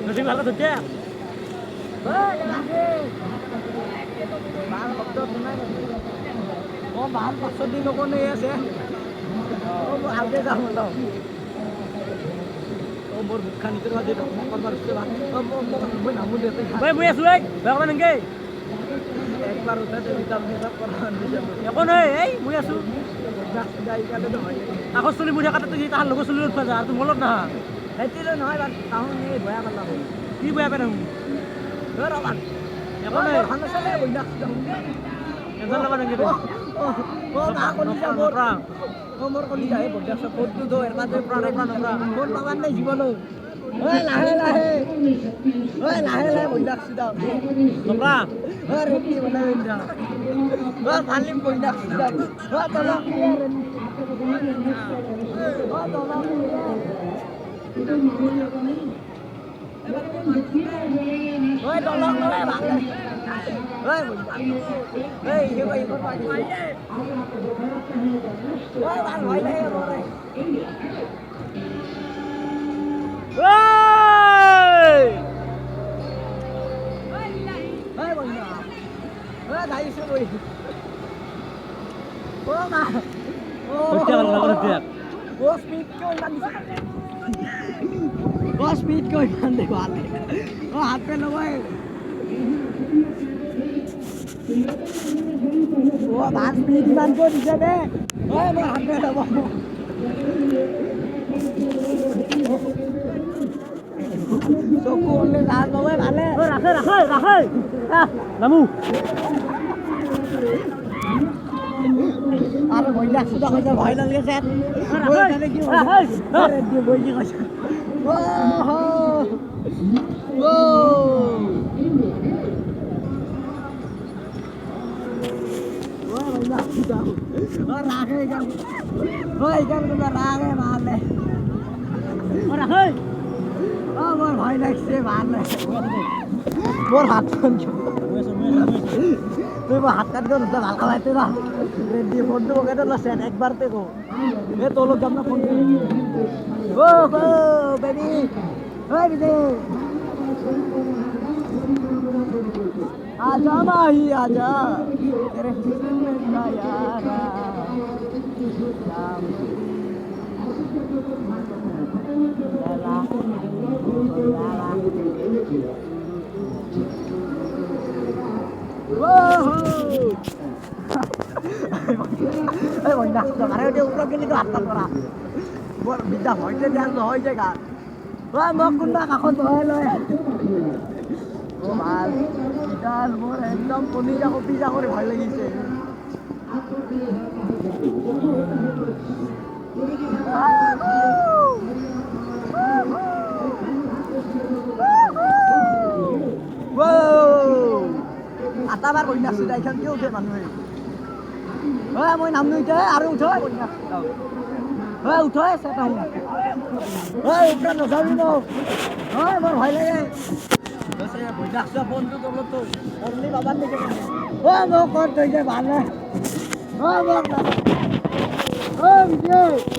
Nasi malah tuh dia. Có bán bạc xuân đi nó con này sẽ có áo cái gì đâu मोर मुखा नितर वादे कर बार उसके बाद मैं नामू देते हैं Bae buya suek, bae mana nge? एक बार होता है विदाम में सब करना नहीं Ekon ei, buya su. जास जाई का तो भाई Ako suli muda kata tuh tahan logo suli pa jar, tu molot na. ऐसे तो नहीं बात ताऊ नहीं भया कर ला Ki buya pa nang. घर आवाज Ekon ei, खाना से ले बुझा yang sana mana nge? ओ ना को नहीं मोर ओ मोर को नहीं जाए बुझा सब फोट दो एरमा तो प्राण मोर पावन नहीं जीवन ओए लाहे लाहे ओए लाहे लाहे बुझा सीधा Nomra. रेडी बना इंदा मालिम बुझा सीधा तो ला ơi to lắm đó bạn ơi ơi như vậy con phải ơi bạn hỏi đây rồi Oi! ơi bọn nhỏ thấy sao rồi ô mà Betul kalau betul. ô speed coi lăn ô speed coi lăn để bạn ô hạt bên đâu ơi ô bạn speed lăn coi đi ra đây ơi nó hạt bên đâu số cuốn lên đàn rồi bạn lên Rakhai. Ah, namu. আরে বইলা সুদা কইছে ভয় লাগে sir ওই তাহলে কি আরে দিয়ে বই কি কইছে ও হো ও বইলা সুদা ও রাখে গান ওই গান তো রাগে মারলে Rakhai. ও মোর ভয় লাগছে মারলে মোর হাত কোন তুই হাত কাট গেল তো ভালো খাইতে না রেডি ফোন দেবো কেটে না সেট একবার দেখো এ তো লোক আমরা ফোন ও গো বেবি ওই বিদে आजा माही आजा तेरे हुस्न का यारा Ôi đặt rồi bạn ơi đi uống cái đoạn tao ra. Bọn mình đã hỏi trên đang rồi chứ cả. Ôi một con ba cả con tôiเลย. ও ভাল বিশাল মোর একদম কলিজা কপিজা করে ভয় লাগিছে আটাবার বইনা আছে এখন কি উঠে মানুহে মই নাম নইতে আৰু উঠে বইনা উঠে সেটা উপরে নজাবি ন মোর ভয় লাগে বৈদাক্ষ বন্ধু তোলো তো অনলি বাবার দিকে ও মোক কর তুই যে ভালো ও মোক ও বিজয়